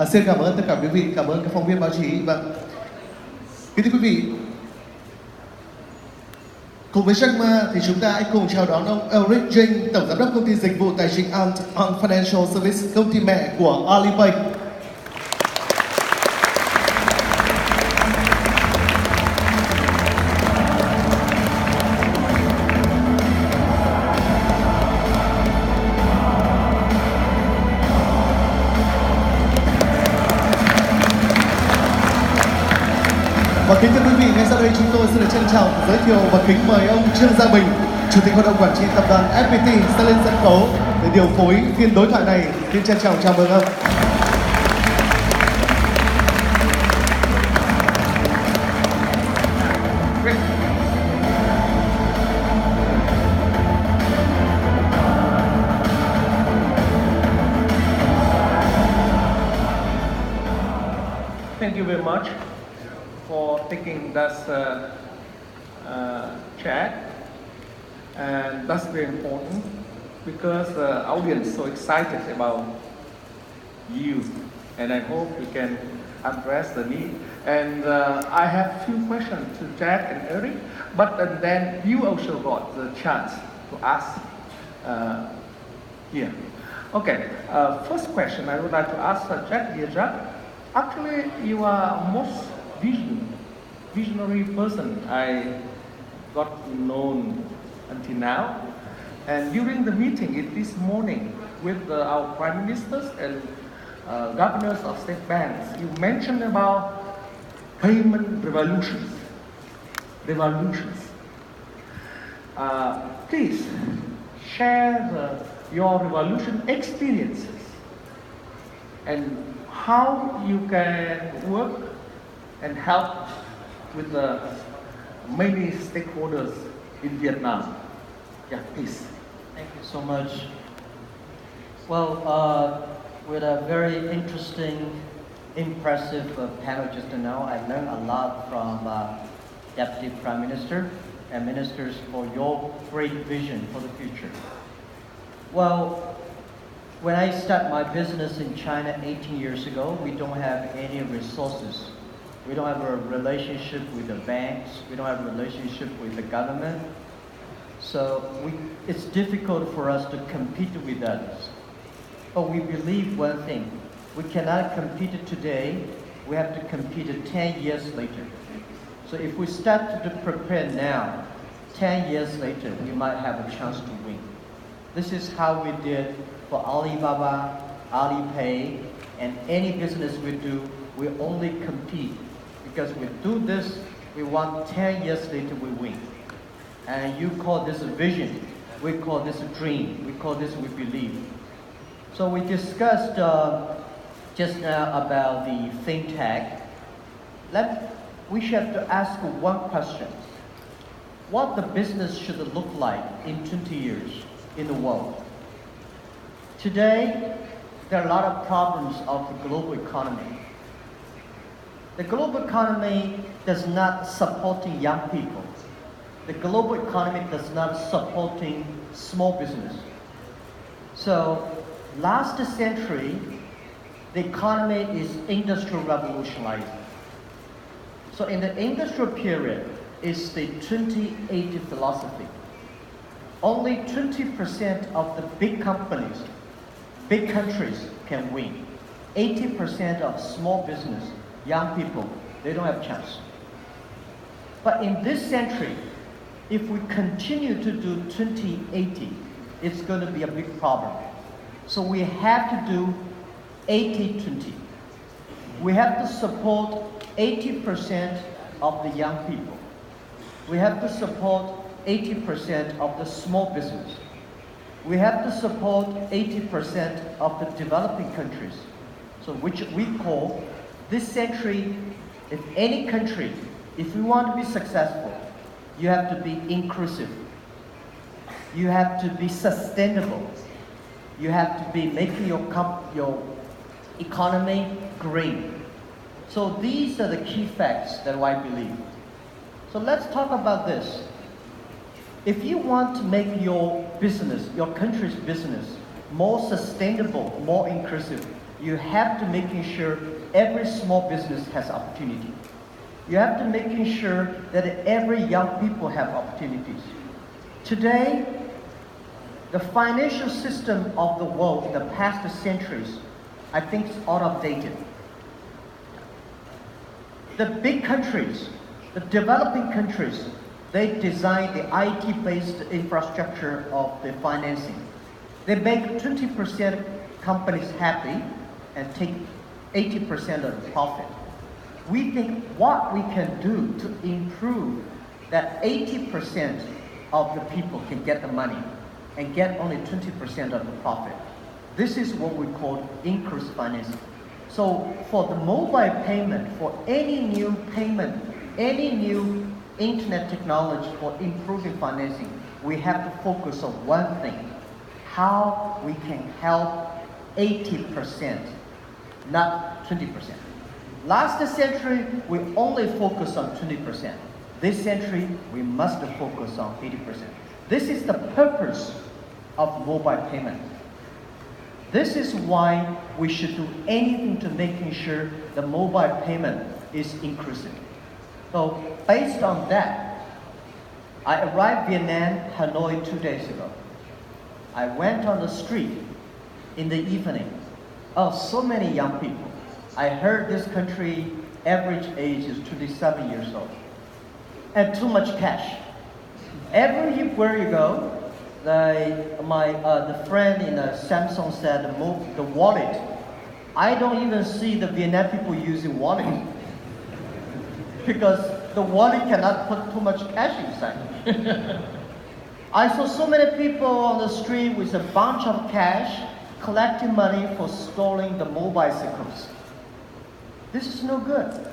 Xin cảm ơn tất cả quý vị, cảm ơn các phóng viên báo chí. Vâng. Kính thưa quý vị, cùng với Jack Ma thì chúng ta hãy cùng chào đón ông Eric Jing, tổng giám đốc công ty dịch vụ tài chính Ant Financial Service, công ty mẹ của Alipay. Và kính thưa quý vị, ngay sau đây chúng tôi xin được trân trọng giới thiệu và kính mời ông Trương Gia Bình, Chủ tịch Hội đồng Quản trị Tập đoàn FPT sẽ lên sân khấu để điều phối phiên đối thoại này. Xin trân trọng chào mừng ông. Thank you very much for taking this chat, and that's very important because the audience is so excited about you, and I hope we can address the need. And I have a few questions to Jack and Eric, but then you also got the chance to ask here. Okay, first question I would like to ask Jack. Dear Jack, actually you are most visionary person I got known until now. And during the meeting this morning with our prime ministers and governors of state banks, you mentioned about payment revolutions. Please share your revolution experiences and how you can work and help with the many stakeholders in Vietnam. Yeah, please. Thank you so much. Well, with a very interesting, impressive panel just now, I learned a lot from Deputy Prime Minister and ministers for your great vision for the future. Well, when I started my business in China 18 years ago, we don't have any resources. We don't have a relationship with the banks. We don't have a relationship with the government. So it's difficult for us to compete with others. But we believe one thing. We cannot compete today. We have to compete 10 years later. So if we start to prepare now, 10 years later, we might have a chance to win. This is how we did for Alibaba, Alipay, and any business we do, we only compete. Because we do this, we want 10 years later we win. And you call this a vision, we call this a dream, we call this we believe. So we discussed just now about the fintech. We should have to ask one question. What the business should look like in 20 years in the world? Today, there are a lot of problems of the global economy. The global economy does not supporting young people. The global economy does not supporting small business. So last century, the economy is industrial revolutionizing. So in the industrial period, it's the 2080 philosophy. Only 20% of the big companies, big countries can win. 80% of small business, young people, they don't have a chance. But in this century, if we continue to do 2080, it's going to be a big problem. So we have to do 80-20. We have to support 80% of the young people. We have to support 80% of the small business. We have to support 80% of the developing countries. So which we call this century, if any country, if we want to be successful, you have to be inclusive. You have to be sustainable. You have to be making your economy green. So these are the key facts that I believe. So let's talk about this. If you want to make your business, your country's business, more sustainable, more inclusive, you have to making sure every small business has opportunity. You have to making sure that every young people have opportunities. Today, the financial system of the world in the past centuries, I think is out of dated. The big countries, the developing countries, they design the IT-based infrastructure of the financing. They make 20% companies happy and take 80% of the profit. We think what we can do to improve that 80% of the people can get the money and get only 20% of the profit. This is what we call increased financing. So for the mobile payment, for any new payment, any new internet technology for improving financing, we have to focus on one thing: how we can help 80%, not 20%. Last century, we only focused on 20%. This century, we must focus on 80%. This is the purpose of mobile payment. This is why we should do anything to making sure the mobile payment is increasing. So based on that, I arrived in Vietnam, Hanoi 2 days ago. I went on the street in the evening. Oh, so many young people. I heard this country average age is 27 years old. And too much cash. Everywhere you go, the friend in Samsung said the wallet. I don't even see the Vietnam people using wallet because the wallet cannot put too much cash inside. I saw so many people on the street with a bunch of cash collecting money for storing the mobile bicycles. This is no good.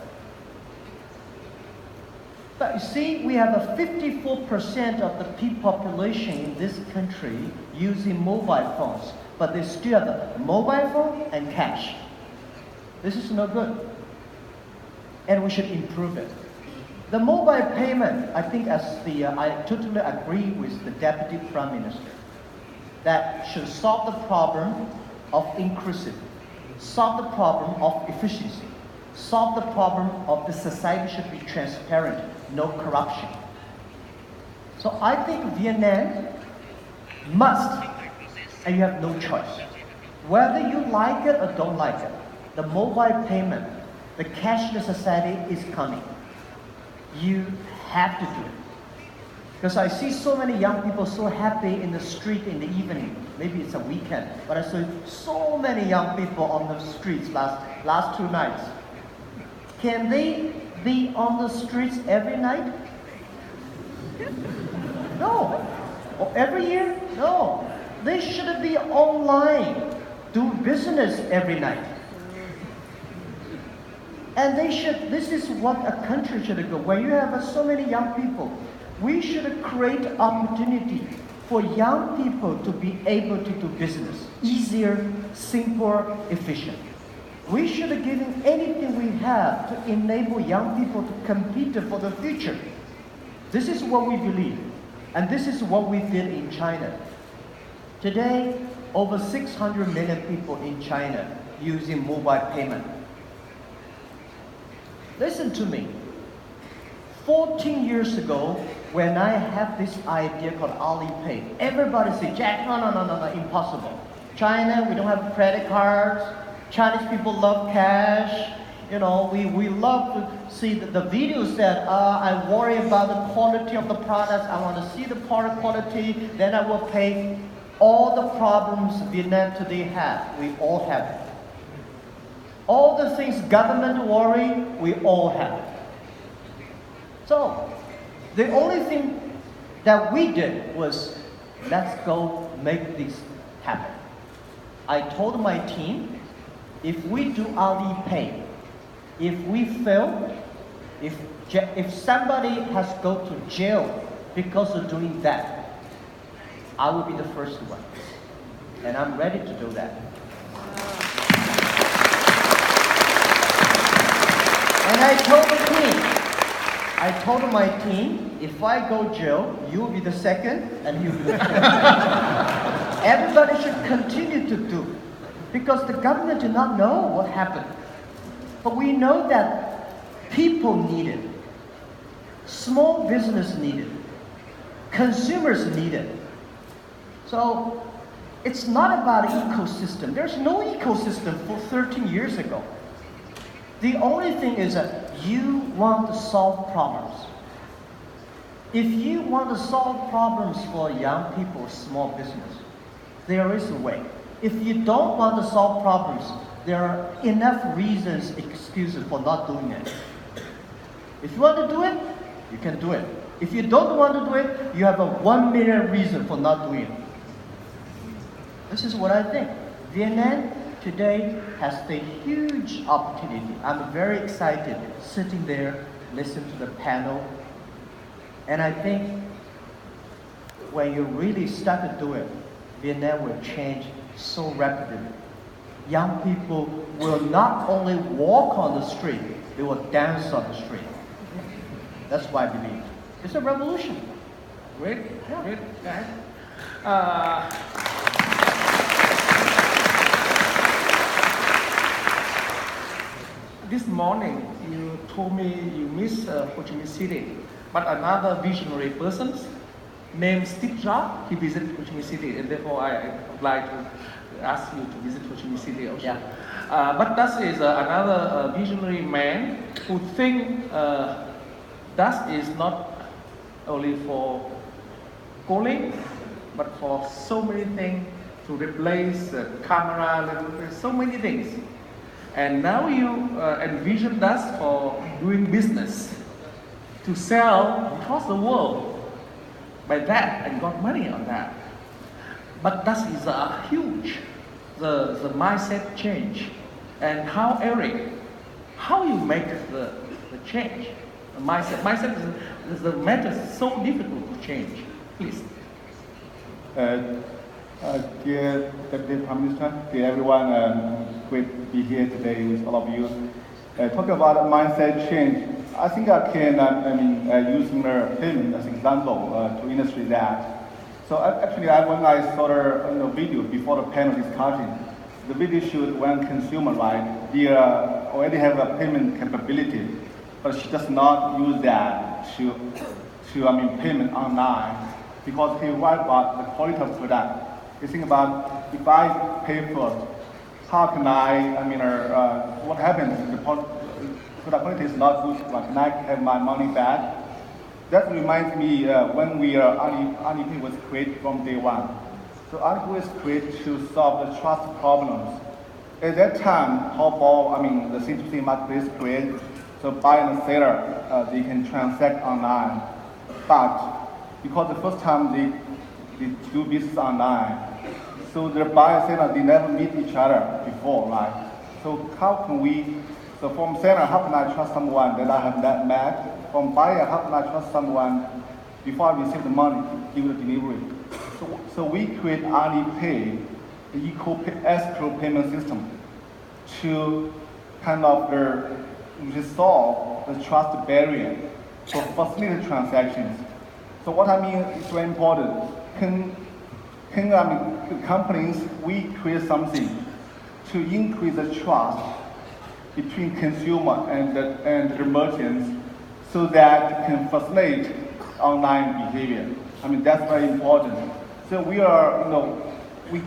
But you see, we have a 54% of the people population in this country using mobile phones, but they still have a mobile phone and cash. This is no good. And we should improve it. The mobile payment, I think I totally agree with the Deputy Prime Minister, that should solve the problem of inclusive, solve the problem of efficiency, solve the problem of the society should be transparent, no corruption. So I think Vietnam must, and you have no choice. Whether you like it or don't like it, the mobile payment, the cashless society is coming. You have to do it. Because I see so many young people so happy in the street in the evening. Maybe it's a weekend, but I saw so many young people on the streets last 2 nights. Can they be on the streets every night? No. Or every year? No. They should be online, do business every night. And this is what a country should go. Where you have so many young people, we should create opportunity for young people to be able to do business. Easier, simpler, efficient. We should give them anything we have to enable young people to compete for the future. This is what we believe. And this is what we did in China. Today, over 600 million people in China using mobile payment. Listen to me. 14 years ago, when I had this idea called Alipay, everybody said, Jack, no, impossible. China, we don't have credit cards. Chinese people love cash. You know, we love to see the videos that I worry about the quality of the products. I want to see the product quality. Then I will pay. All the problems Vietnam today have, we all have it. All the things government worry, we all have it. So, the only thing that we did was, let's go make this happen. I told my team, if we do Alipay, if we fail, if somebody has to go to jail because of doing that, I will be the first one. And I'm ready to do that. And I told my team, if I go jail, you will be the second and you will be the third. Everybody should continue to do. because the government do not know what happened. But we know that people need it, small business need it, consumers need it. So it's not about ecosystem. There's no ecosystem for 13 years ago. The only thing is that you want to solve problems. If you want to solve problems for young people, small business, there is a way. If you don't want to solve problems, there are enough reasons, excuses for not doing it. If you want to do it, you can do it. If you don't want to do it, you have a 1 million reason for not doing it. This is what I think. Vietnam today has the huge opportunity. I'm very excited sitting there, listening to the panel. And I think when you really start to do it, Vietnam will change so rapidly. Young people will not only walk on the street, they will dance on the street. That's why I believe. It's a revolution. Great, great, guys. This morning, you told me you miss Ho Chi Minh City, but another visionary person named Steve Jobs, he visited Ho Chi Minh City, and therefore I would like to ask you to visit Ho Chi Minh City also. Yeah. But that is another visionary man who think that is not only for calling, but for so many things to replace camera, so many things. And now you envision that for doing business, to sell across the world by that and got money on that. But that is a huge, the mindset change. And how, Eric, how you make the change? The mindset is the matter so difficult to change. Please. Dear Deputy Prime Minister, dear everyone, great to be here today with all of you. Talking about mindset change, I think I can use similar payment as example to illustrate that. So actually, when I saw the video before the panel discussion, the video showed one consumer, right? They already have a payment capability, but she does not use that to payment online because he worried about the quality of product. You think about if I pay first, how can what happens if the product quality is not good? Can I have my money back? That reminds me when Alipay was created from day one. So Alipay was created to solve the trust problems. At that time, Taobao, the C2C marketplace created, so buyer and seller, they can transact online. But because the first time they do business online, so the buyer and seller, they never meet each other before, right? So how can we, so from seller, how can I trust someone that I have that match? From buyer, how can I trust someone before I receive the money to give the delivery? So we create Alipay, the escrow payment system, to kind of resolve the trust barrier for facilitate transactions. So what I mean is very important. Companies, we create something to increase the trust between consumer and the merchants, so that can facilitate online behavior. That's very important. So we are, we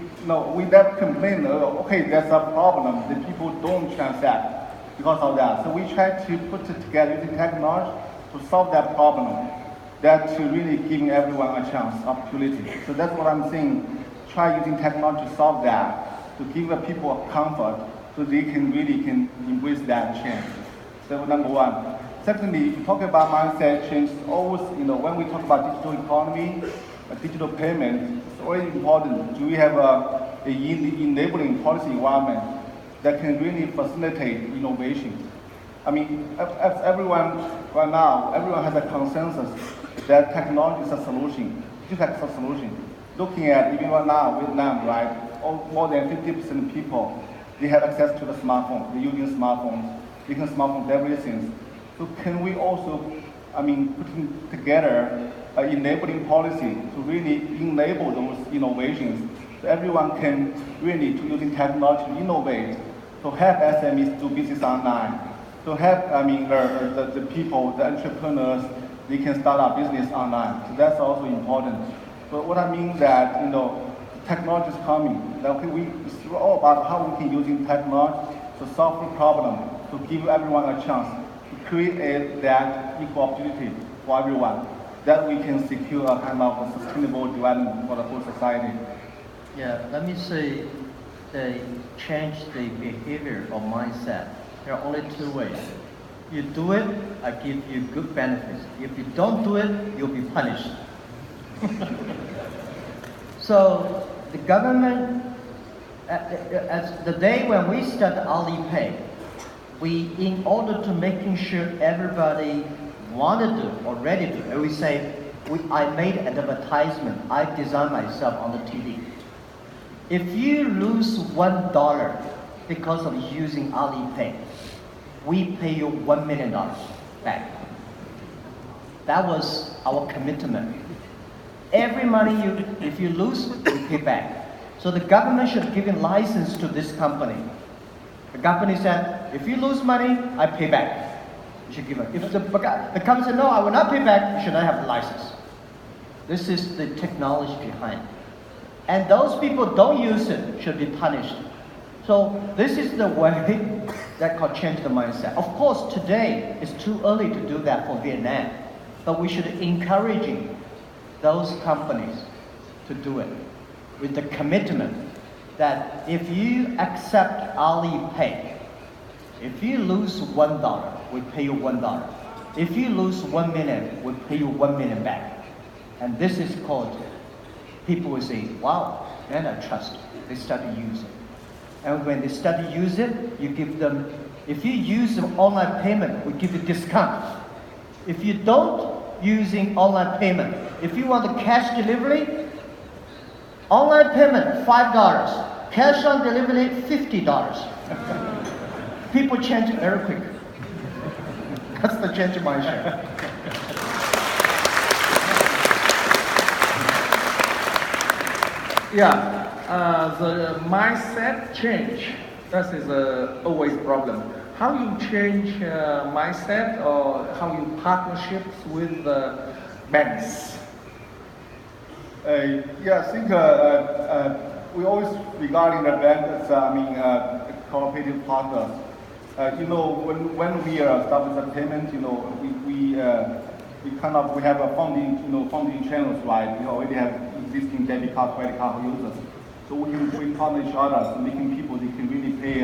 never complain, okay, there's a problem, the people don't transact because of that. So we try to put it together using technology to solve that problem, that to really giving everyone a chance, opportunity. So that's what I'm saying, try using technology to solve that, to give the people a comfort, so they can embrace that change. So number one. Secondly, talking about mindset change, always, when we talk about digital economy, digital payment, it's always important. Do we have a enabling policy environment that can really facilitate innovation? As everyone right now, everyone has a consensus that technology is a solution, digital is a solution. Looking at even right now, Vietnam, right, more than 50% of people, they have access to the smartphone. They're using smartphones, using smartphones, everything. So can we also, putting together an enabling policy to really enable those innovations So everyone can really to using technology to innovate, to help SMEs do business online, to help the people, the entrepreneurs, they can start a business online. So that's also important. So what I mean that technology is coming. That it's all about how we can using technology to solve the problem, to give everyone a chance, to create that equal opportunity for everyone, that we can secure a kind of a sustainable development for the whole society. Yeah, let me say, they change the behavior or mindset. There are only two ways. You do it, I give you good benefits. If you don't do it, you'll be punished. So the government, as the day when we started Alipay, in order to making sure everybody wanted to or ready to, and we say, I made an advertisement, I designed myself on the TV. If you lose $1 because of using Alipay, we pay you $1 million back. That was our commitment. Every money if you lose, we pay back. So the government should give a license to this company. The company said, if you lose money, I pay back. You should give it. If the company said, no, I will not pay back, you should not have a license. This is the technology behind. And those people don't use it should be punished. So this is the way that could change the mindset. Of course, today it's too early to do that for Vietnam, but we should encourage those companies to do it with the commitment that if you accept Alipay, if you lose $1, we pay you $1. If you lose 1 million, we pay you 1 million back. And this is called, people will say, wow, then I trust. They start to use it. And when they start to use it, you give them, if you use the online payment, we give you discount. If you don't using online payment, if you want the cash delivery, online payment, $5. Cash on delivery, $50. People change very quick. That's the change of mindset. Yeah, the mindset change, that is always a problem. How you change mindset or how you partnerships with banks? Yeah, I think we always regarding the bank as cooperative partners. When we start with the payment, we have a funding channels, right? We already have existing debit card, credit card users, so we partner each other, so making people they can really pay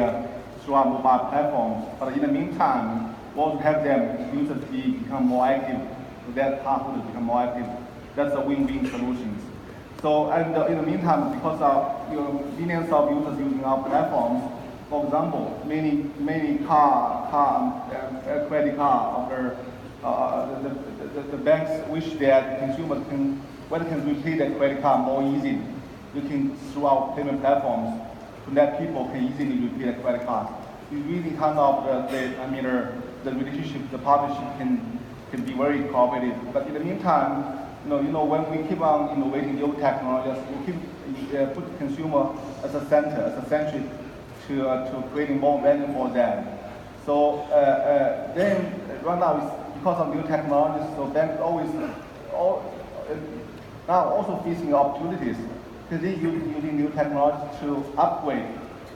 through our mobile platforms. But in the meantime, we also have them users become more active, so that cardholders become more active. That's a win-win solutions. So and in the meantime, because of millions of users using our platforms, for example, many credit card or the banks wish that consumers can repay their credit card more easily. You can through our payment platforms, so that people can easily repay their credit card. It really kind of the relationship, the partnership can be very cooperative. But in the meantime, when we keep on innovating new technologies, we keep put the consumer as a center, as a centric to creating more value for them. So then right now, it's because of new technologies, so banks now also facing opportunities. Can they using new technology to upgrade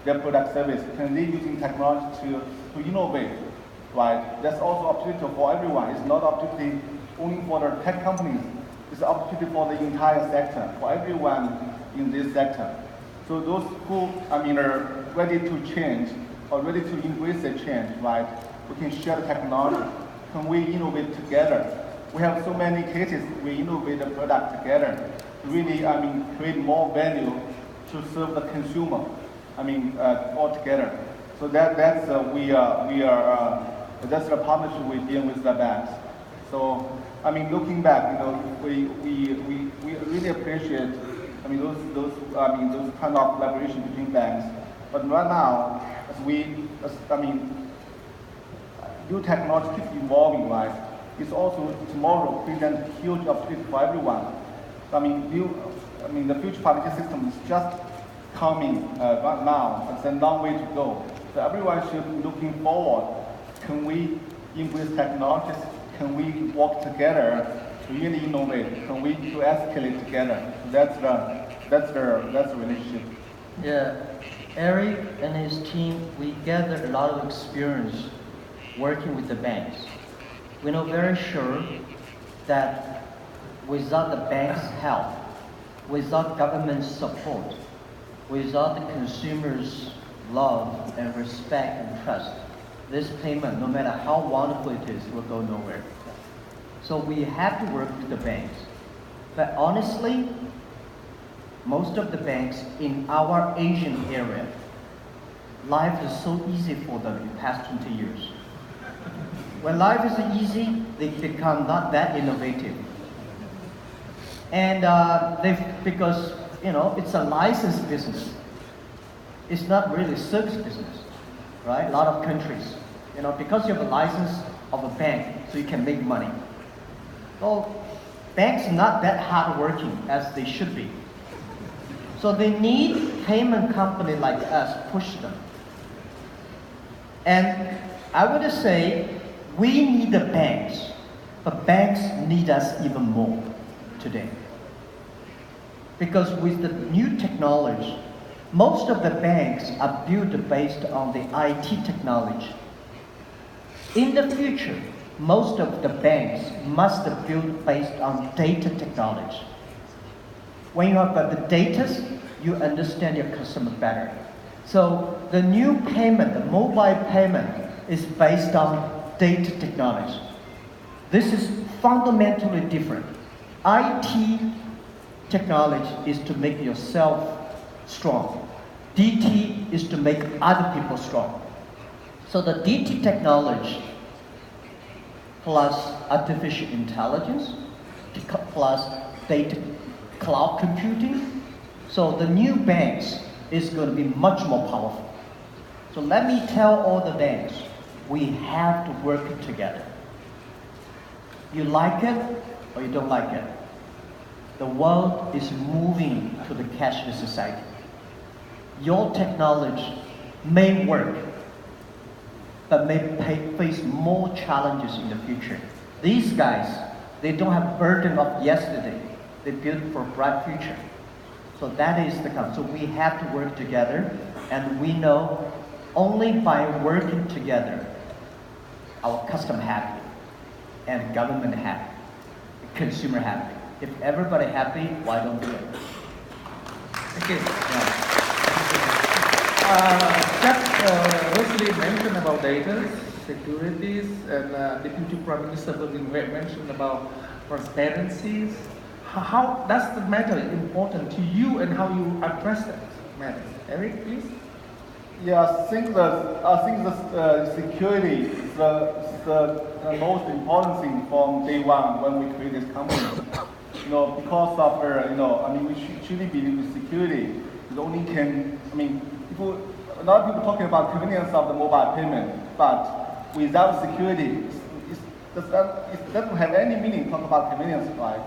their product service? Can they using technology to innovate? Right? That's also opportunity for everyone. It's not opportunity only for the tech companies. It's an opportunity for the entire sector, for everyone in this sector. So those who are ready to change or ready to embrace the change, right? We can share the technology. Can we innovate together? We have so many cases we innovate the product together to really create more value to serve the consumer. All together. So that's that's the partnership we deal with the banks. So looking back, we really appreciate those kind of collaboration between banks. But right now, new technology keeps evolving, right? It's also tomorrow present huge opportunity for everyone. I mean, the future financial system is just coming right now. It's a long way to go. So everyone should be looking forward. Can we embrace technologies? Can we work together to really innovate? Can we to escalate together? That's the relationship. Yeah, Eric and his team, we gathered a lot of experience working with the banks. We know very sure that without the bank's help, without government support, without the consumers' love and respect and trust, this payment, no matter how wonderful it is, will go nowhere. So we have to work with the banks. But honestly, most of the banks in our Asian area, life is so easy for them in the past 20 years. When life is easy, they become not that innovative. And because it's a licensed business. It's not really service business, right? A lot of countries, because you have a license of a bank, so you can make money. Well, banks are not that hardworking as they should be. So they need payment company like us push them. And I would say we need the banks, but banks need us even more today. Because with the new technology, most of the banks are built based on the IT technology. In the future, most of the banks must build based on data technology. When you have got the data, you understand your customer better. So the new payment, the mobile payment, is based on data technology. This is fundamentally different. IT technology is to make yourself strong. DT is to make other people strong. So the DT technology plus artificial intelligence plus data cloud computing. So the new banks is going to be much more powerful. So let me tell all the banks, we have to work together. You like it or you don't like it. The world is moving to the cashless society. Your technology may work, but may face more challenges in the future. These guys, they don't have burden of yesterday. They build for a bright future. So that is the concept. So we have to work together, and we know only by working together, our customer happy, and government happy, consumer happy. If everybody happy, why don't we do it? Thank you. Yeah. Just Wesley mentioned about data, securities, and Deputy Prime Minister Berlin mentioned about transparencies. How does the matter important to you and how you address that matter? Eric, please. Yeah, I think the security is the most important thing from day one when we create this company. Because of we truly believe in security. It only can, a lot of people talking about convenience of the mobile payment, but without security, it doesn't have any meaning to talk about convenience, right?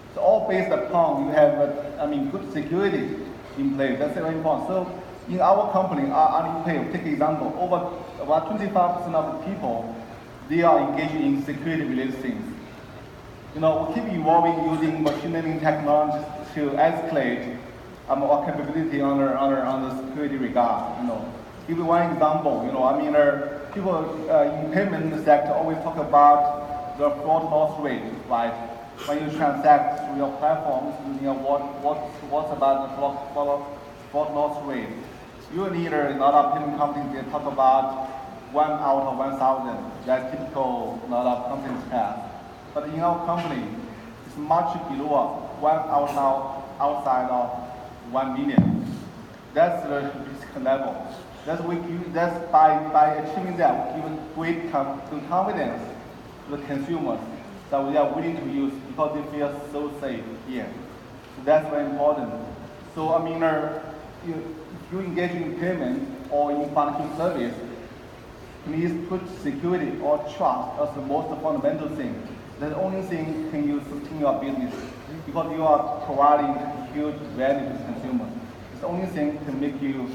It's all based upon you have, good security in place. That's very important. So in our company, Alipay, take example, about 25% of the people, they are engaging in security-related things. We keep evolving using machine learning technologies to escalate our capability on the security regard. Give you one example. People in payment sector always talk about the fraud loss rate, right? When you transact through your platforms, what's about the fraud loss rate? Usually, a lot of payment companies they talk about 1 out of 1,000. That's typical. A lot of companies have. But in our company, it's much below 1 outside of 1 million. That's the risk level. That's by achieving that, we give great confidence to the consumers that we are willing to use because they feel so safe here. So that's very important. So if you engage in payment or in financial service, please put security or trust as the most fundamental thing. That's the only thing can you sustain your business because you are providing huge value to consumers. It's the only thing can make you,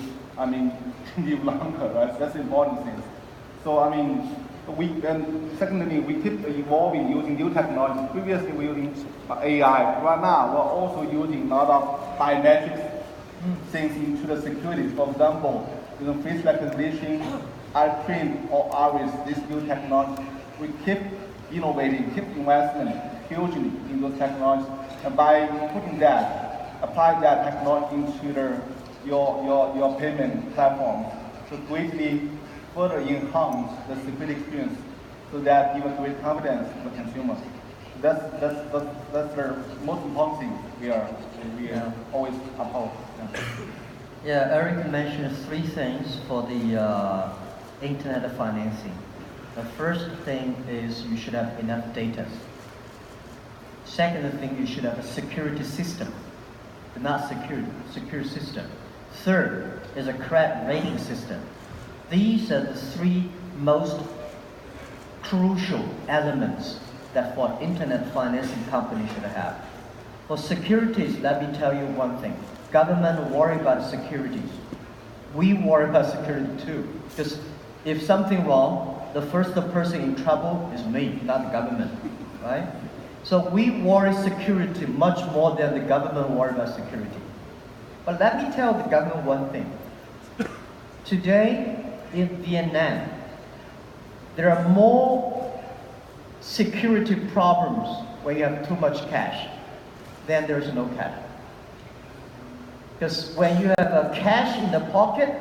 live longer, right? That's the important thing. So and secondly, we keep evolving using new technology. Previously, we were using AI. Right now, we're also using a lot of biometrics things into the security. For example, face recognition, eye print, or iris, this new technology. We keep innovating, keep investment hugely in those technologies, and by putting that, apply that technology into your payment platform to greatly further enhance the security experience, so that give a great confidence to the consumer. That's the most important thing we always uphold. Yeah, Eric mentioned 3 things for the internet financing. The first thing is you should have enough data. Second thing, you should have a security system, but not secure system. Third is a credit rating system. These are the 3 most crucial elements that for internet financing company should have. For securities, let me tell you one thing. Government worry about securities. We worry about security too. Because if something wrong, the first person in trouble is me, not the government, right? So we worry security much more than the government worry about security. But let me tell the government one thing. Today in Vietnam, there are more security problems when you have too much cash than there's no cash. Because when you have a cash in the pocket,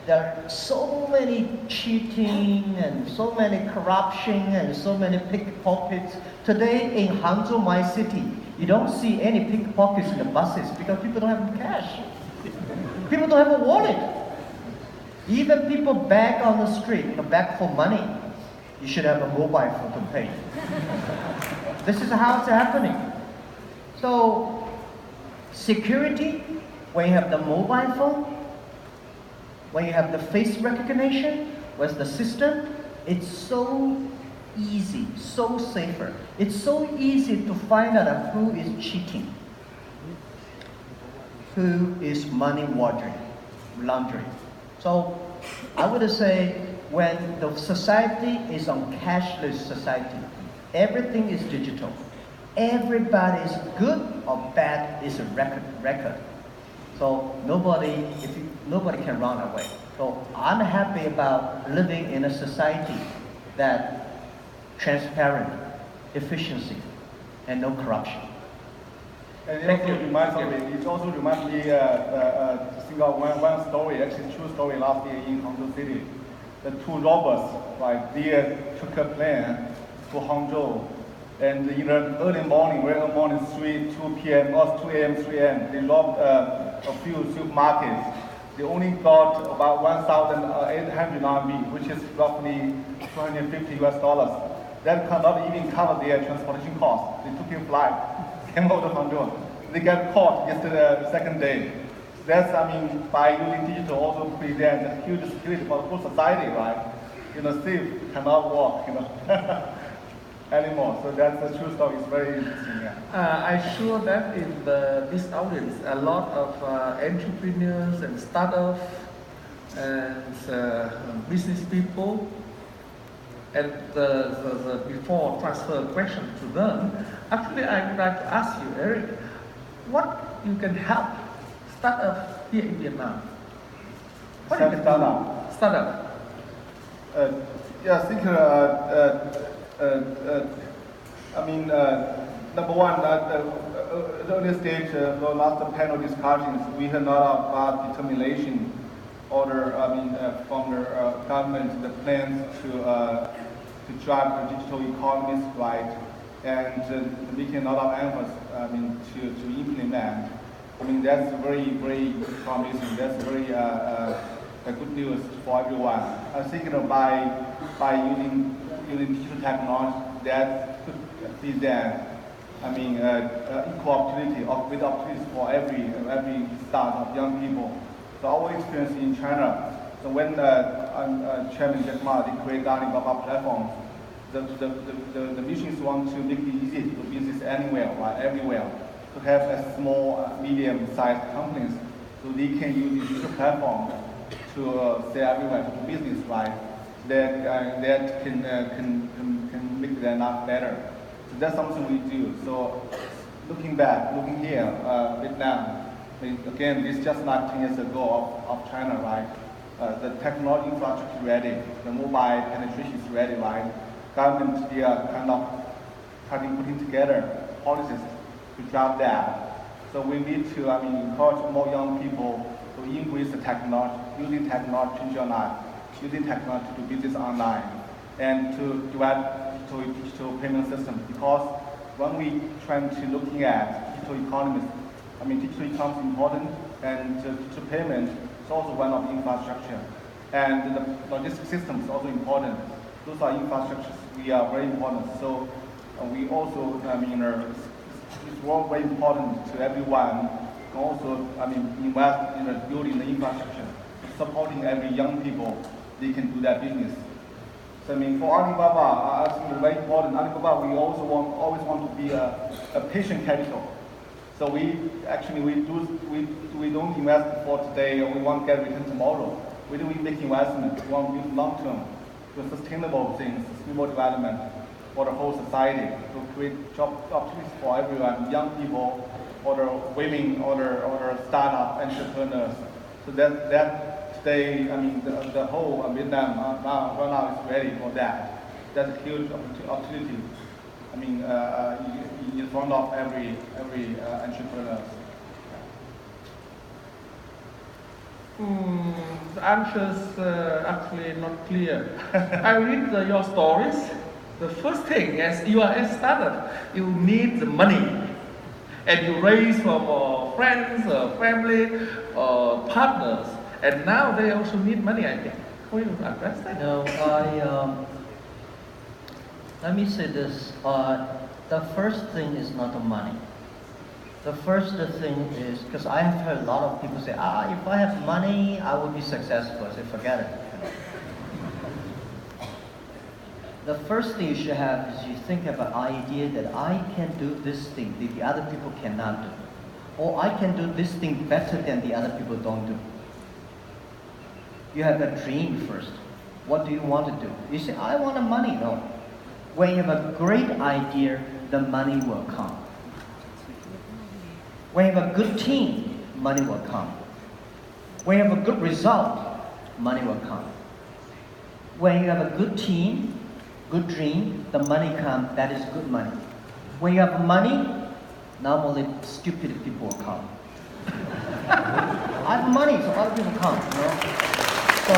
there are so many cheating and so many corruption and so many pickpockets. Today in Hangzhou, my city, you don't see any pickpockets in the buses because people don't have cash. People don't have a wallet. Even people beg on the street, beg for money. You should have a mobile phone to pay. This is how it's happening. So security, when you have the mobile phone, when you have the face recognition with the system, it's so easy, so safer. It's so easy to find out who is cheating, who is money laundering. So I would say when the society is on cashless society, everything is digital. Everybody is good or bad is a record. So nobody can run away. So I'm happy about living in a society that transparent, efficiency, and no corruption. And it also reminds me to think of one story, actually true story last year in Hangzhou City. The 2 robbers, right, they took a plane to Hangzhou, and in the early morning, 2 p.m. or 2 a.m., 3 a.m., they robbed a few supermarkets. They only got about 1,800 RMB, which is roughly $250. That cannot even cover their transportation costs. They took a flight, came over to Hangzhou. They got caught yesterday, the second day. That's, by using digital also present a huge security for the whole society, right? Thief cannot walk, anymore. So that's a true story. It's very interesting. Yeah. I'm sure that in this audience, a lot of entrepreneurs and startups and business people. And before transfer question to them, actually I would like to ask you, Eric, what you can help startup here in Vietnam? What you can do? Startup. Yeah, I think. Number one, the earlier stage, the last panel discussions, we had a lot about determination, from the government, the plans to drive the digital economies right, and making a lot of efforts, to implement. That's very, very promising. That's very good news for everyone. I think by using digital technology, that could present, equal opportunity with opportunities for every startup, young people. So our experience in China, so when Chairman Jack Ma created Alibaba platform, the missions want to make it easy to do business anywhere, right, everywhere. To have a small, medium-sized companies, so they can use this platform to sell everywhere to do business, right? That can make their life better. So that's something we do. So looking here, Vietnam. Again, this is just not 10 years ago of China, right? The technology infrastructure is ready, the mobile penetration is ready, right? Government, they are kind of putting together policies to drive that. So we need to, encourage more young people to embrace the technology, using technology to change your life, using technology to do business online, and to develop digital payment system. Because when we try to looking at digital economies, digital economy is important, and digital payment is also one of the infrastructure. And the logistics system is also important. Those are infrastructures we are very important. So we also, it's all very important to everyone. Also, invest in building the infrastructure, supporting every young people, they can do their business. So for Alibaba, I think it's very important. Alibaba, we also always want to be a patient capital. So we don't invest for today, or we want to get return tomorrow. We do make investment. We want to build long term, to sustainable things, sustainable development for the whole society, to create job opportunities for everyone, young people, or the women, or the startup entrepreneurs. So that today, the whole Vietnam right now is ready for that. That's a huge opportunity. In front of every entrepreneur. The answer's actually not clear. I read your stories. The first thing, as you are a startup, you need the money, and you raise from friends, family, partners, and now they also need money. I think. How you address that? No, let me say this. The first thing is not the money. The first thing is, because I have heard a lot of people say, if I have money, I will be successful. I say, forget it. The first thing you should have is you think of an idea that I can do this thing that the other people cannot do. Or I can do this thing better than the other people don't do. You have a dream first. What do you want to do? You say, I want the money. No. When you have a great idea, the money will come. When you have a good team, money will come. When you have a good result, money will come. When you have a good team, good dream, the money comes, that is good money. When you have money, normally stupid people will come. I have money, so other people come, So,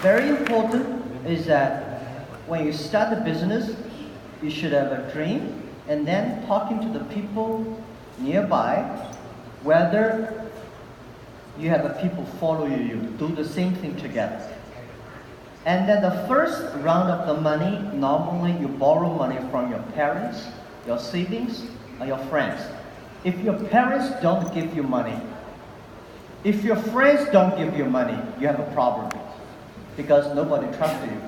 very important is that when you start the business, you should have a dream, and then talking to the people nearby, whether you have a people follow you, do the same thing together. And then the first round of the money, normally you borrow money from your parents, your siblings, or your friends. If your parents don't give you money, if your friends don't give you money, you have a problem, because nobody trusts you.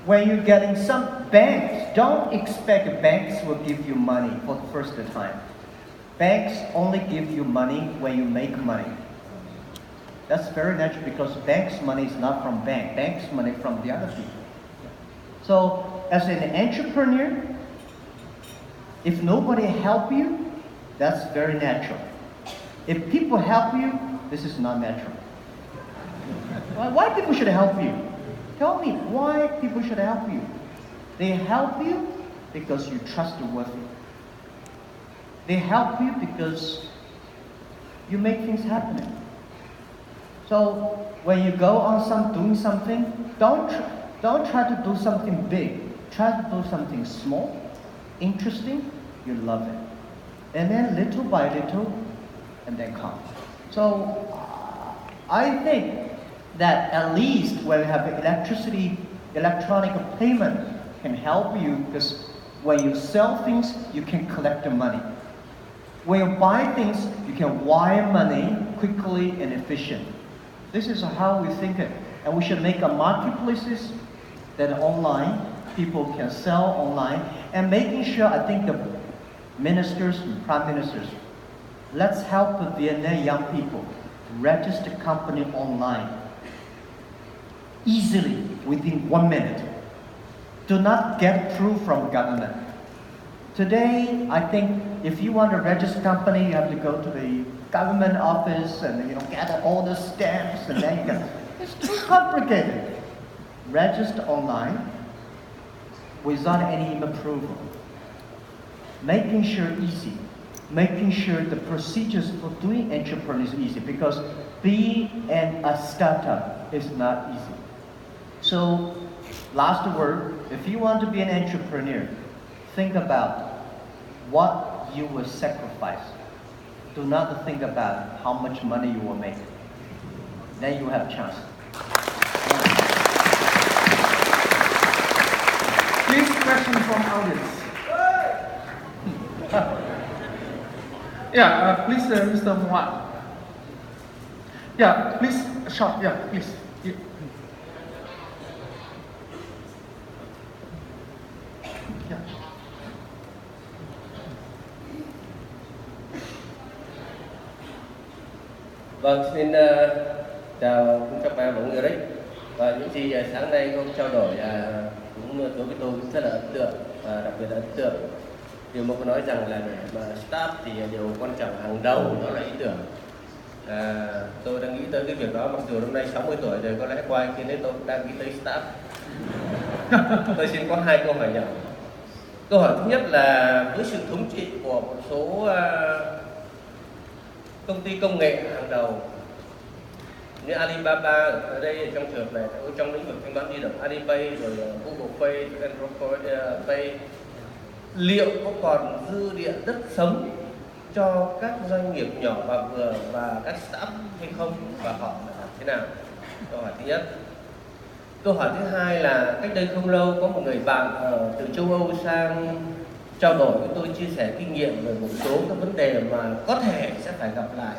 When you're getting some banks, don't expect banks will give you money for the first time. Banks only give you money when you make money. That's very natural, because banks' money is not from bank. Banks' money from the other people. So as an entrepreneur, if nobody help you, that's very natural. If people help you, this is not natural. Why people should help you? Tell me why people should help you. They help you because you're trustworthy. They help you because you make things happen. So when you go on doing something, don't try to do something big. Try to do something small, interesting. You love it, and then little by little, and then come. So I think that at least when you have electronic payment can help you, because when you sell things, you can collect the money. When you buy things, you can wire money quickly and efficient. This is how we think it. And we should make a marketplaces that are online, people can sell online, and making sure, I think the ministers and prime ministers, let's help the Vietnam young people register company online easily within 1 minute. Do not get through from government. Today, I think if you want to register company, you have to go to the government office and gather all the stamps and then you can. It's too complicated. Register online without any approval. Making sure easy. Making sure the procedures for doing entrepreneurs is easy because being a startup is not easy. So, last word, if you want to be an entrepreneur, think about what you will sacrifice. Do not think about how much money you will make. Then you have a chance. Please, question from audience. Yeah, please, Mr. Moat. Yeah, please, short. Yeah, please. Yeah. Yeah. Vâng, xin chào các bạn mọi người đấy. Và những gì sáng nay ông trao đổi cũng đối với tôi cũng rất là ấn tượng và đặc biệt là ấn tượng. Điều mà có nói rằng là để mà start thì điều quan trọng hàng đầu đó là ý tưởng. Tôi đang nghĩ tới cái việc đó, mặc dù năm nay 60 tuổi rồi, có lẽ qua khi đấy tôi cũng đang nghĩ tới start. Tôi xin có 2 câu hỏi nhỏ. Câu hỏi thứ nhất là với sự thống trị của một số công ty công nghệ hàng đầu như Alibaba ở đây trong trường này, trong lĩnh vực thanh toán di động, Alipay rồi Google Pay, Android Pay, liệu có còn dư địa đất sống cho các doanh nghiệp nhỏ và vừa và các startup hay không, và họ làm thế nào? Câu hỏi thứ nhất. Câu hỏi thứ hai là cách đây không lâu có một người bạn từ châu Âu sang trao đổi với tôi, chia sẻ kinh nghiệm về một số các vấn đề mà có thể sẽ phải gặp lại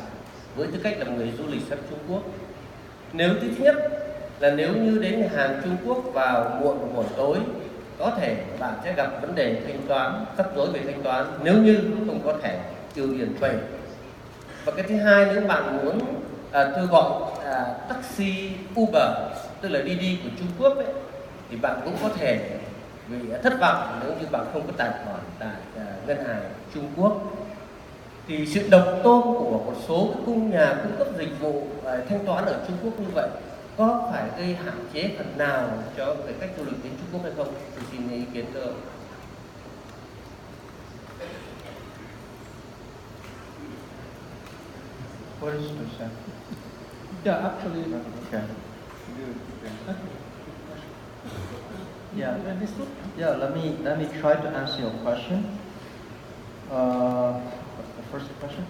với tư cách là người du lịch sang Trung Quốc. Nếu thứ nhất là nếu như đến nhà hàng Trung Quốc vào muộn một buổi tối, có thể bạn sẽ gặp vấn đề thanh toán, rắc rối về thanh toán nếu như không có thẻ tiêu tiền Pay. Và cái thứ hai, nếu bạn muốn tôi gọi taxi Uber, tức là đi của Trung Quốc ấy, thì bạn cũng có thể bị thất vọng nếu như bạn không có tài khoản tại ngân hàng Trung Quốc. Thì sự độc tôn của một số cung nhà cung cấp dịch vụ thanh toán ở Trung Quốc như vậy có phải gây hạn chế phần nào cho cái khách du lịch đến Trung Quốc hay không? Tôi xin ý kiến cơ. What is the Yeah, actually. Okay. Yeah. Understood? Yeah, let me try to answer your question. The first question?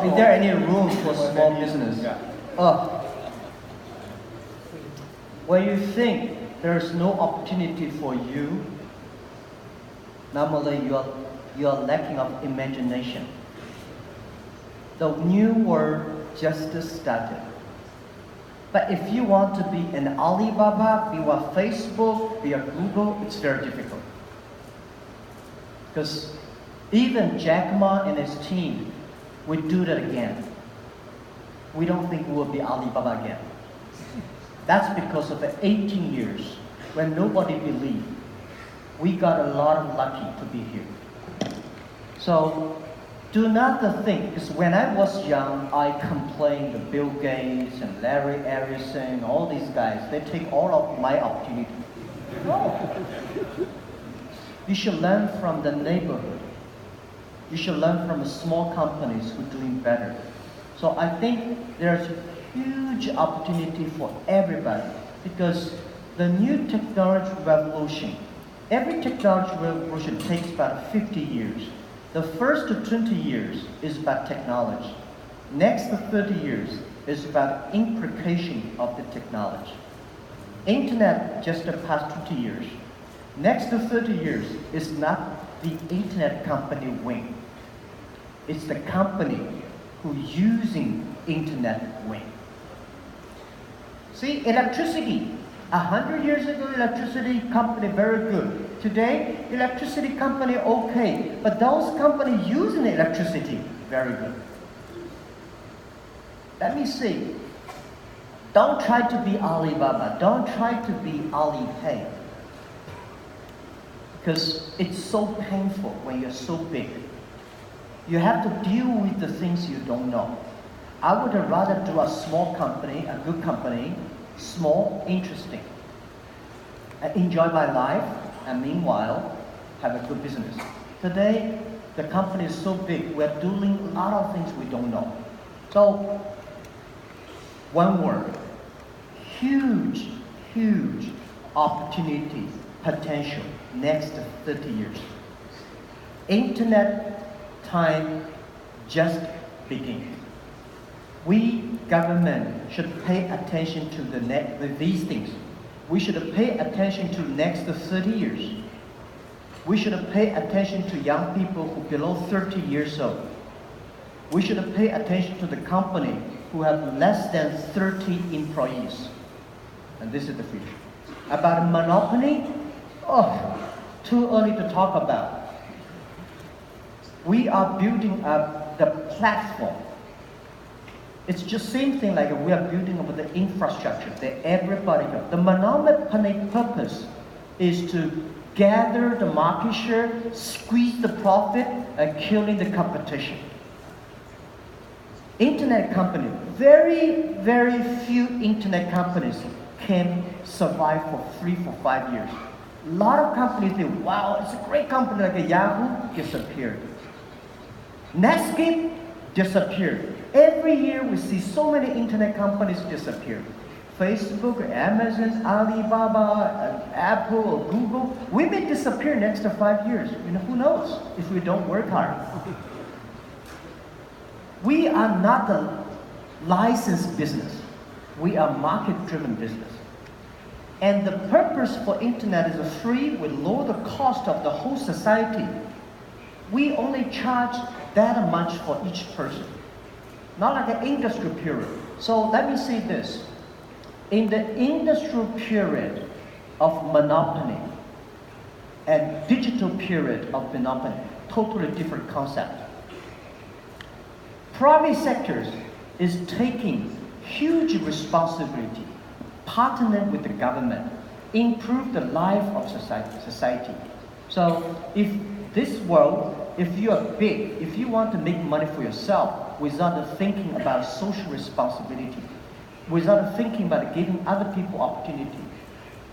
Is there any room for small business? When you think there's no opportunity for you, normally you are lacking of imagination. The new world just started. But if you want to be an Alibaba, be a Facebook, be a Google, it's very difficult. Because even Jack Ma and his team would do that again. We don't think we will be Alibaba again. That's because of the 18 years when nobody believed. We got a lot of lucky to be here. So do not think, because when I was young, I complained to Bill Gates and Larry Ellison, all these guys, they take all of my opportunity. No. You should learn from the neighborhood. You should learn from the small companies who are doing better. So I think there's huge opportunity for everybody because the new technology revolution, every technology revolution takes about 50 years. The first 20 years is about technology. Next 30 years is about implication of the technology. Internet just the past 20 years. Next 30 years is not the internet company win. It's the company who using internet when. See, electricity. 100 years ago, electricity company very good. Today, electricity company okay, but those companies using electricity very good. Let me see. Don't try to be Alibaba. Don't try to be Alipay. Because it's so painful when you're so big. You have to deal with the things you don't know. I would rather do a small company, a good company, small, interesting. I enjoy my life, and meanwhile, have a good business. Today, the company is so big, we're doing a lot of things we don't know. So, one word, huge, huge opportunity, potential, next 30 years. Internet time just begins. We, government, should pay attention to these things. We should pay attention to next 30 years. We should pay attention to young people who are below 30 years old. We should pay attention to the company who have less than 30 employees. And this is the future. About monopoly, too early to talk about. We are building up the platform. It's just same thing like we are building up the infrastructure that everybody can. The monopoly purpose is to gather the market share, squeeze the profit, and killing the competition. Internet company, very, very few internet companies can survive for 3 or 5 years. A lot of companies say, wow, it's a great company like a Yahoo, disappeared. Netscape disappeared. Every year we see so many internet companies disappear. Facebook, Amazon, Alibaba, Apple, or Google, we may disappear next 5 years. Who knows if we don't work hard. We are not a licensed business. We are market-driven business. And the purpose for internet is free with lower the cost of the whole society. We only charge that much for each person. Not like an industrial period. So let me say this. In the industrial period of monopoly and digital period of monopoly, totally different concept. Private sectors is taking huge responsibility, partnering with the government, improve the life of society. So if this world, if you are big, if you want to make money for yourself without thinking about social responsibility, without thinking about giving other people opportunity,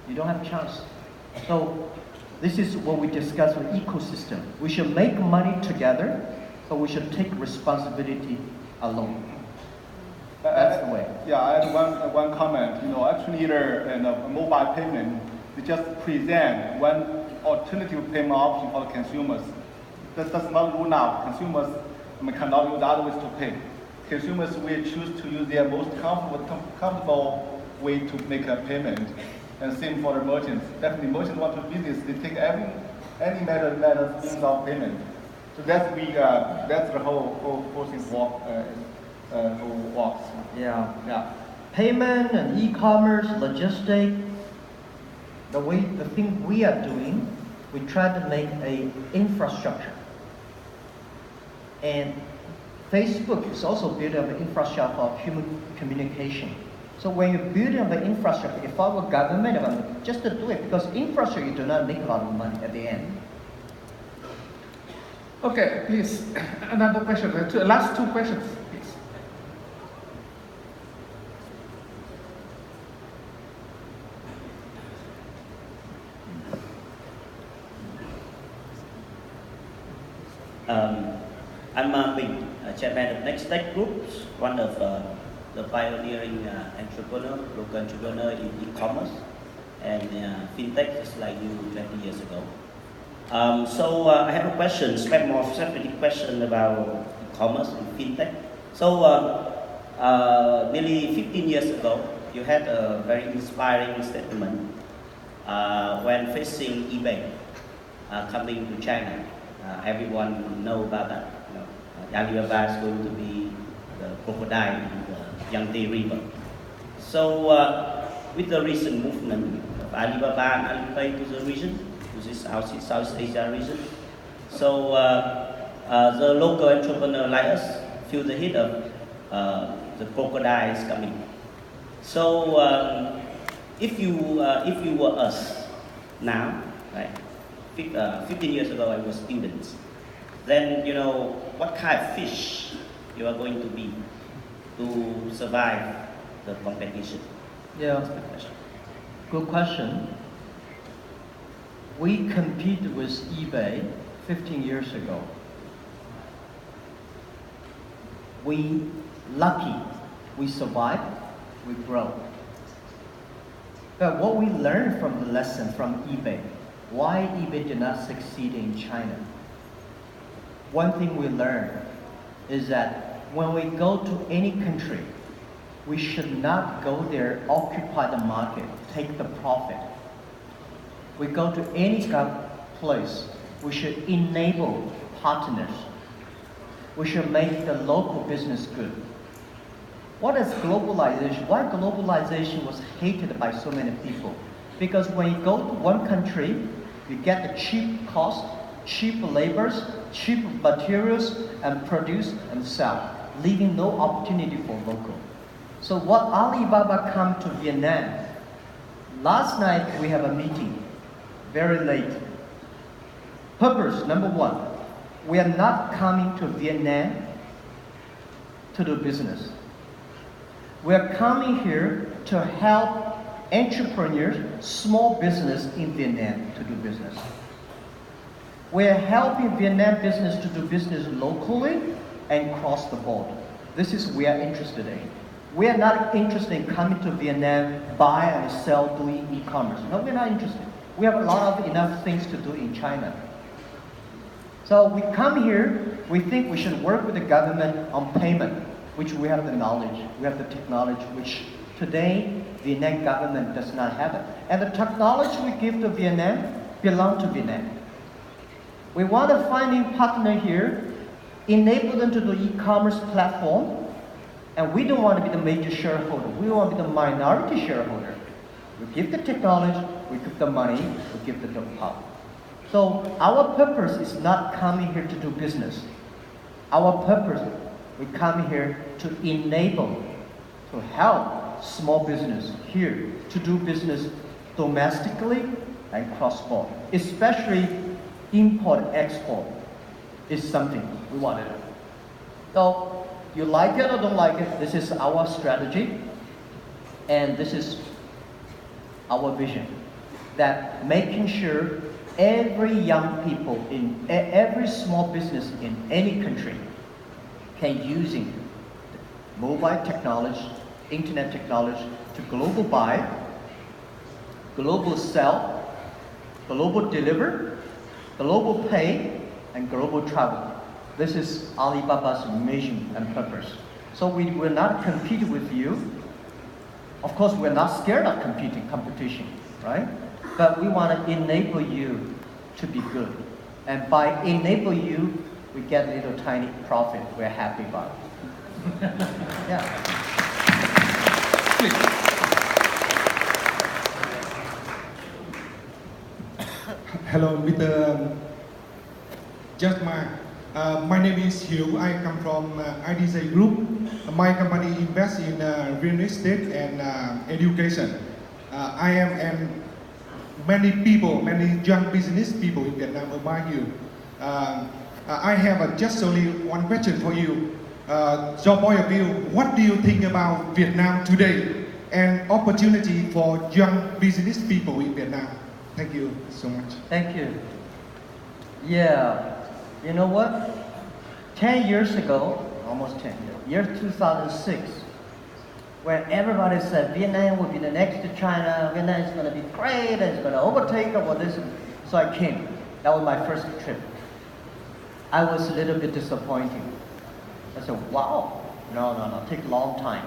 you don't have a chance. So this is what we discuss with ecosystem. We should make money together, but we should take responsibility alone. That's the way. Yeah, I have one comment. Actually, the mobile payment, they just present one alternative payment option for the consumers. That does not rule out consumers cannot use other ways to pay. Consumers will choose to use their most comfortable way to make a payment. And same for the merchants. Definitely, merchants want to business. They take any method means of payment. So that's the whole thing works. Yeah. Payment and e-commerce, logistics. The thing we are doing, we try to make a infrastructure. And Facebook is also building up an infrastructure for human communication. So when you're building up an infrastructure, if I were government, just to do it, because infrastructure, you do not make a lot of money at the end. Okay, please, another question. Last two questions, please. I'm Ming, chairman of Next Tech Groups, one of the pioneering local entrepreneur in e-commerce and fintech, just like you 20 years ago. So I have a question, more specific question about e-commerce and fintech. So nearly 15 years ago, you had a very inspiring statement when facing eBay coming to China. Everyone know about that. Alibaba is going to be the crocodile in the Yangtze River. So with the recent movement of Alibaba and Alipay to the region, to this Southeast Asia region, so the local entrepreneur like us feel the heat of the crocodiles coming. So if you were us now, right? 15 years ago I was students. Then you know what kind of fish you are going to be to survive the competition. Yeah, good question. We competed with eBay 15 years ago. We lucky, we survived, we grow. But what we learned from the lesson from eBay, why eBay did not succeed in China. One thing we learned is that when we go to any country, we should not go there, occupy the market, take the profit. We go to any place, we should enable partners. We should make the local business good. What is globalization? Why globalization was hated by so many people? Because when you go to one country, you get the cheap cost, cheap labors, cheap materials, and produce and sell, leaving no opportunity for local. So what Alibaba come to Vietnam, last night we have a meeting, very late. Purpose, number one, we are not coming to Vietnam to do business. We are coming here to help entrepreneurs, small business in Vietnam to do business. We are helping Vietnam business to do business locally and cross the border. This is what we are interested in. We are not interested in coming to Vietnam, buy and sell, doing e-commerce. No, we're not interested. We have a lot of enough things to do in China. So we come here, we think we should work with the government on payment, which we have the knowledge, we have the technology, which today Vietnam government does not have it. And the technology we give to Vietnam belong to Vietnam. We want to find a partner here, enable them to do e-commerce platform, and we don't want to be the major shareholder. We want to be the minority shareholder. We give the technology, we give the money, we give the know-how. So our purpose is not coming here to do business. Our purpose, we come here to enable, to help small business here to do business domestically and cross-border, especially import-export is something we want to do. So you like it or don't like it, this is our strategy, and this is our vision, that making sure every young people in every small business in any country can using mobile technology, internet technology to global buy, global sell, global deliver, global pay, and global travel. This is Alibaba's mission and purpose. So we will not compete with you. Of course, we're not scared of competition, right? But we want to enable you to be good. And by enable you, we get a little tiny profit. We're happy about it. Yeah. Hello, Mr. Jasmine. My name is Hieu. I come from IDJ Group. My company invests in real estate and education. I am many people, many young business people in Vietnam admire you. I have just only one question for you. Your point of view, what do you think about Vietnam today and opportunity for young business people in Vietnam? Thank you so much. Thank you. Yeah, you know what? 10 years ago, almost 10 years, year 2006, when everybody said Vietnam would be the next to China, Vietnam is going to be great, it's going to overtake all this. So I came. That was my first trip. I was a little bit disappointed. I said, wow, no, take a long time.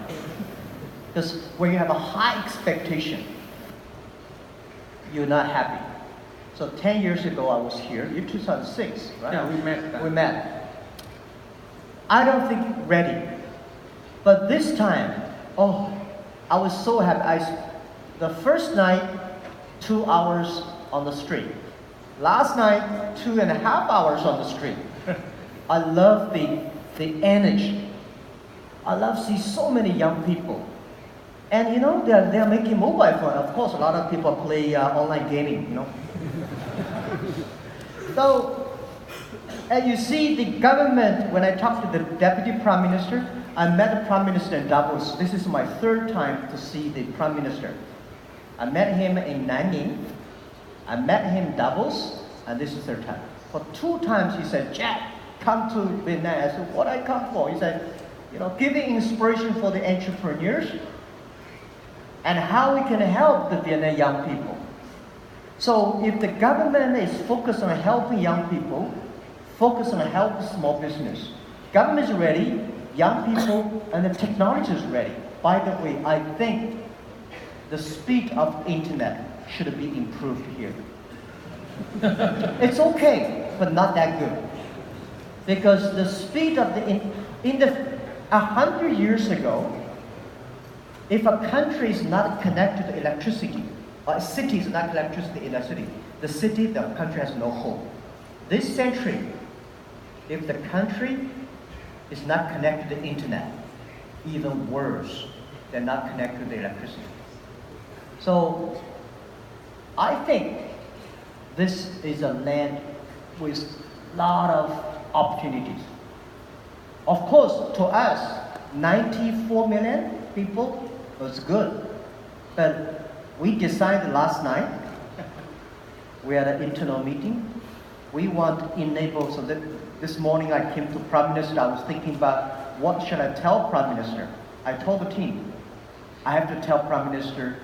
Because when you have a high expectation, you're not happy. So 10 years ago I was here, year 2006, right? Yeah, we met. We met. I don't think ready. But this time, oh, I was so happy. The first night, 2 hours on the street. Last night, 2.5 hours on the street. I love the energy. I love see so many young people. And you know, they're making mobile phone. Of course, a lot of people play online gaming, you know. So, and you see the government, when I talked to the Deputy Prime Minister, I met the Prime Minister in Davos. This is my 3rd time to see the Prime Minister. I met him in Nanning, I met him in Davos, and this is 3rd time. For 2 times he said, Jack, come to Vietnam. I said, what I come for? He said, you know, giving inspiration for the entrepreneurs and how we can help the Vietnam young people. So if the government is focused on helping young people, focus on helping small business, government is ready, young people, and the technology is ready. By the way, I think the speed of internet should be improved here. It's okay, but not that good. Because the speed of in the 100 years ago, if a country is not connected to electricity, or a city is not connected to electricity, the country has no hope. This century, if the country is not connected to the internet, even worse, they're not connected to the electricity. So, I think this is a land with a lot of opportunities. Of course, to us, 94 million people was good. But we decided last night, we had an internal meeting, we want to enable, so that this morning I came to Prime Minister, I was thinking about what should I tell Prime Minister. I told the team, I have to tell Prime Minister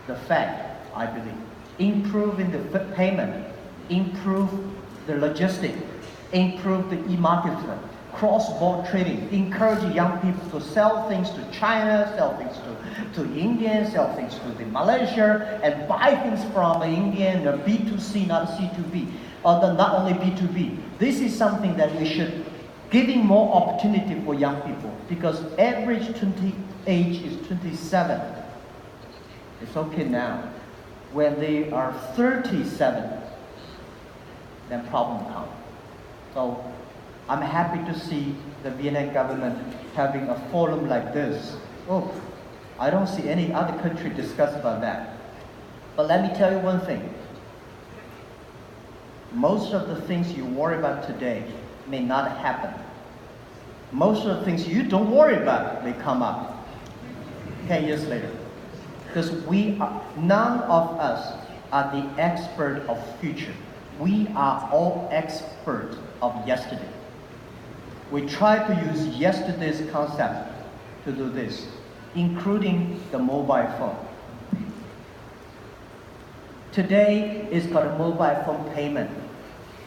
the fact, I believe, improving the payment, improve the logistics, improve the e-market, cross-border trading, encourage young people to sell things to China, sell things to India, sell things to the Malaysia, and buy things from India, B2C, not C2B, or not only B2B. This is something that we should giving more opportunity for young people, because average age is 27. It's okay now. When they are 37, then problem comes. So I'm happy to see the Vietnam government having a forum like this. Oh, I don't see any other country discuss about that. But let me tell you one thing. Most of the things you worry about today may not happen. Most of the things you don't worry about may come up 10 years later. Because none of us are the expert of future. We are all experts of yesterday. We try to use yesterday's concept to do this, including the mobile phone. Today is called a mobile phone payment.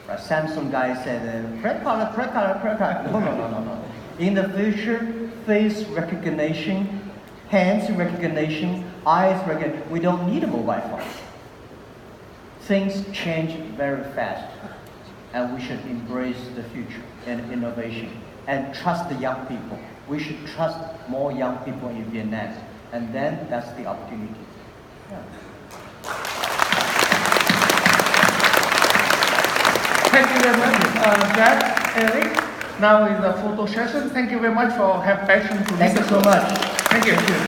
A Samsung guy said, credit card, credit card, credit card. No. In the future, face recognition, hands recognition, eyes recognition, we don't need a mobile phone. Things change very fast, and we should embrace the future and innovation and trust the young people. We should trust more young people in Vietnam, and then that's the opportunity. Yeah. Thank you very much, Jack, Eric. Now is the photo session. Thank you very much for having patience to listen. Thank you so much. Thank you.